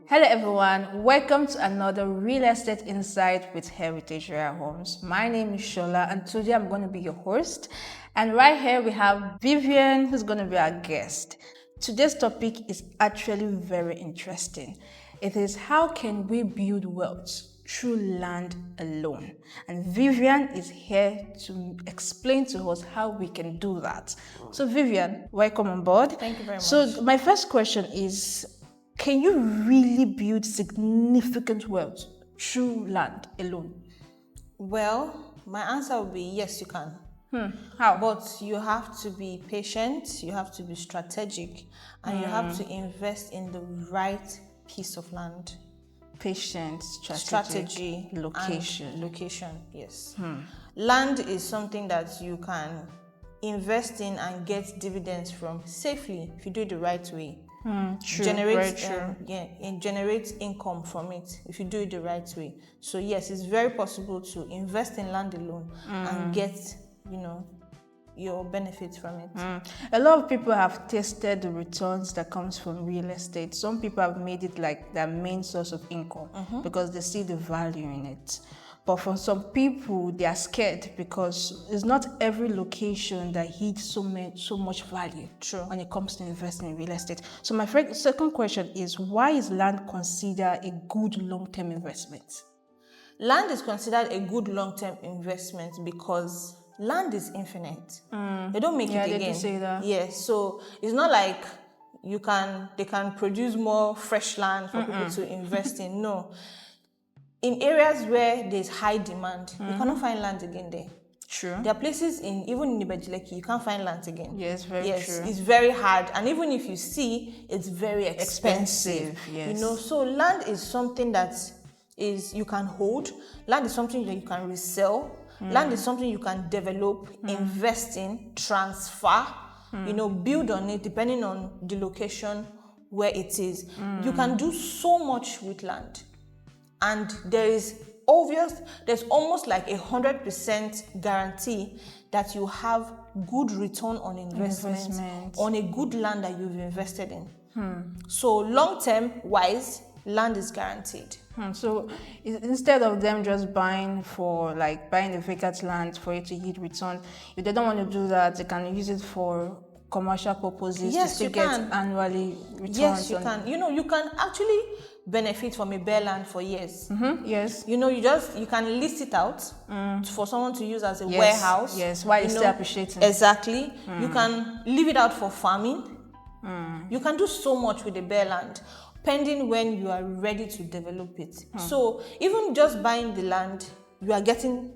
Hello everyone, welcome to another Real Estate Insight with Heritage Rare Homes. My name is Shola and today I'm going to be your host. And right here we have Vivian who's going to be our guest. Today's topic is actually very interesting. It is how can we build wealth through land alone? And Vivian is here to explain to us how we can do that. So Vivian, welcome on board. Thank you very much. So my first question is, can you really build significant wealth through land alone? Well, my answer would be yes, you can. How? But you have to be patient, you have to be strategic, and you have to invest in the right piece of land. Patience, Strategy, location. and location, yes. Land is something that you can invest in and get dividends from safely if you do it the right way. True, Generate, very true. and generate income from it if you do it the right way. So yes, it's very possible to invest in land alone and get, your benefits from it. A lot of people have tasted the returns that comes from real estate. Some people have made it like their main source of income because they see the value in it. But for some people, they are scared because it's not every location that hits so much value. True. When it comes to investing in real estate. So my second question is, why is land considered a good long-term investment? Land is considered a good long-term investment because land is infinite. They don't make it again. Yeah, they do say that. Yes, so it's not like they can produce more fresh land for people to invest in. No. In areas where there's high demand, you cannot find land again there. True. There are places even in Ibejileki, you can't find land again. Yes, very true. Yes, it's very hard. And even if you see, it's very expensive. Yes. So land is something that you can hold. Land is something that you can resell. Land is something you can develop, invest in, transfer, build on it depending on the location where it is. You can do so much with land. And there's almost like 100% guarantee that you have good return on investment on a good land that you've invested in. So long-term wise, land is guaranteed. So instead of them just buying the vacant land for it to yield return, if they don't want to do that, they can use it for commercial purposes to still get annually returns. Yes, you can. You can actually benefit from a bare land for years. Yes. You can list it out for someone to use as a warehouse. Yes, while it's still appreciating. Exactly. You can leave it out for farming. You can do so much with the bare land, pending when you are ready to develop it. So even just buying the land, you're getting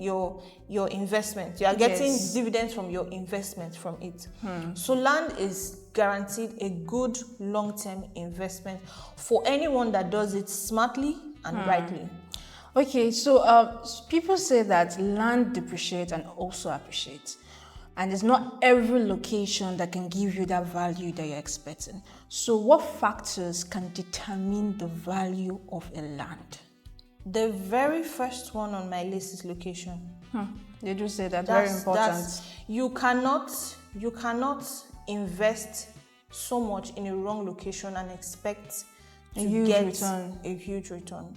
your investment. You are getting dividends from your investment from it. So land is guaranteed a good long-term investment for anyone that does it smartly and rightly. Okay, so people say that land depreciates and also appreciates. And it's not every location that can give you that value that you're expecting. So what factors can determine the value of a land? The very first one on my list is location. They do say that, very important. You cannot invest so much in a wrong location and expect to get a huge return.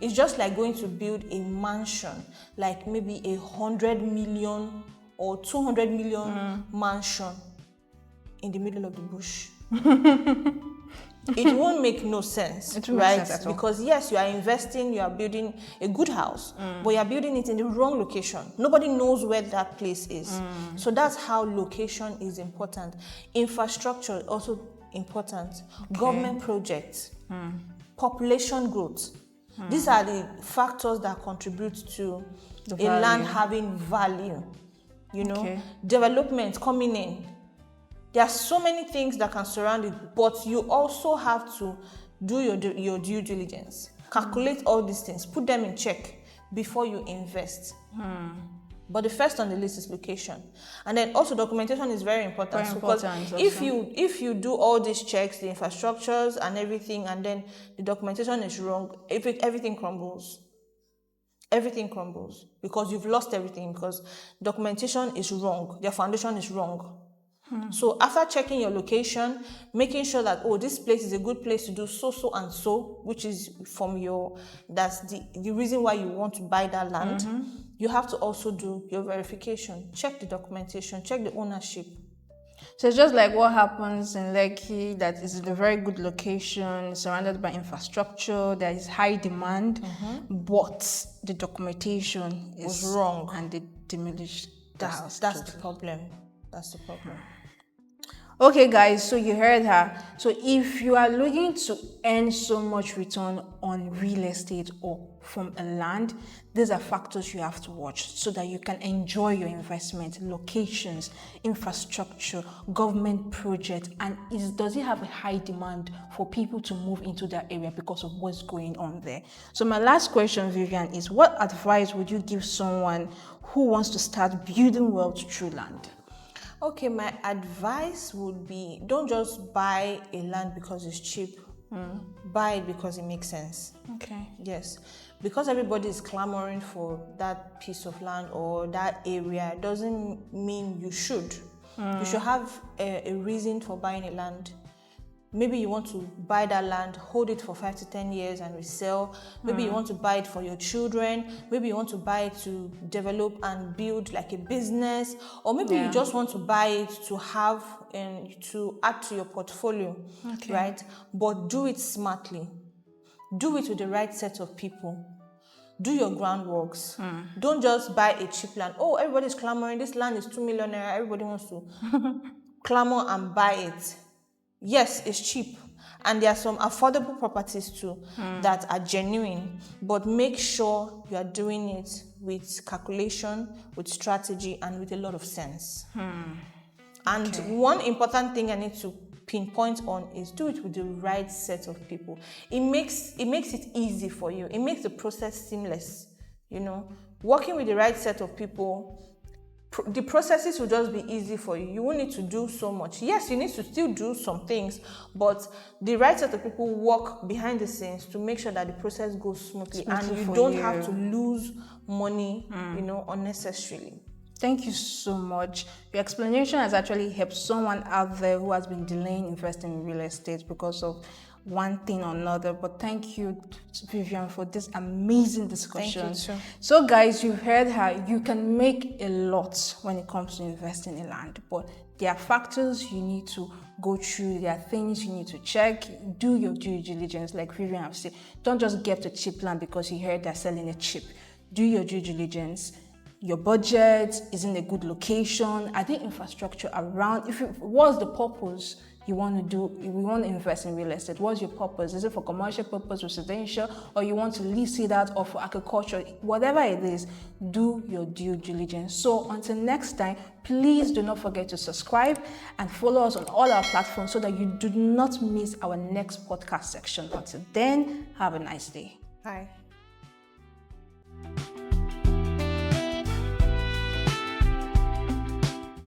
It's just like going to build a mansion, like maybe 100 million or 200 million mansion in the middle of the bush. It won't make no sense, right? Make sense at all. Because yes, you are investing, you are building a good house, but you are building it in the wrong location. Nobody knows where that place is. So that's how location is important. Infrastructure also important. Government projects, population growth. These are the factors that contribute to a land having value. Development coming in. There are so many things that can surround it, but you also have to do your due diligence. Calculate all these things, put them in check before you invest. But the first on the list is location. And then also documentation is very important. Because if you do all these checks, the infrastructures and everything, and then the documentation is wrong, everything crumbles. Everything crumbles because you've lost everything because documentation is wrong. Their foundation is wrong. So after checking your location, making sure that, oh, this place is a good place to do so, so, and so, which is that's the reason why you want to buy that land, you have to also do your verification. Check the documentation, check the ownership. So it's just like what happens in Lekki, that is in a very good location, surrounded by infrastructure, there is high demand, but the documentation is Was wrong. and they demolished the house. That's the problem. That's the problem. Okay, guys, so you heard her. So if you are looking to earn so much return on real estate or from a land, these are factors you have to watch so that you can enjoy your investment: locations, infrastructure, government project, and does it have a high demand for people to move into that area because of what's going on there? So my last question, Vivian, is what advice would you give someone who wants to start building wealth through land? Okay, my advice would be, don't just buy a land because it's cheap. Buy it because it makes sense. Okay. Yes, because everybody is clamoring for that piece of land or that area doesn't mean you should. You should have a reason for buying a land. Maybe you want to buy that land, hold it for 5 to 10 years and resell. Maybe you want to buy it for your children. Maybe you want to buy it to develop and build like a business. Or maybe you just want to buy it to have and to add to your portfolio, right? But do it smartly. Do it with the right set of people. Do your groundworks. Don't just buy a cheap land. Oh, everybody's clamoring. This land is 2 million naira. Everybody wants to clamor and buy it. Yes, it's cheap. And there are some affordable properties too that are genuine. But make sure you are doing it with calculation, with strategy, and with a lot of sense. And one important thing I need to pinpoint on is do it with the right set of people. It makes it easy for you. It makes the process seamless. Working with the right set of people, the processes will just be easy for you. You won't need to do so much. Yes, you need to still do some things, but the right set of people work behind the scenes to make sure that the process goes smoothly and you don't have to lose money, unnecessarily. Thank you so much. Your explanation has actually helped someone out there who has been delaying investing in real estate because of one thing or another. But thank you, Vivian, for this amazing discussion. Thank you too. So guys, you've heard her. You can make a lot when it comes to investing in land, but there are factors you need to go through. There are things you need to check. Do your due diligence, like Vivian have said. Don't just get a cheap land because you heard they're selling it cheap. Do your due diligence. Your budget is in a good location. Are there infrastructure around? What's the purpose you want to do? If you want to invest in real estate, what's your purpose? Is it for commercial purpose, residential, or you want to lease it out, or for agriculture? Whatever it is, do your due diligence. So until next time, please do not forget to subscribe and follow us on all our platforms so that you do not miss our next podcast section. Until then, have a nice day. Bye.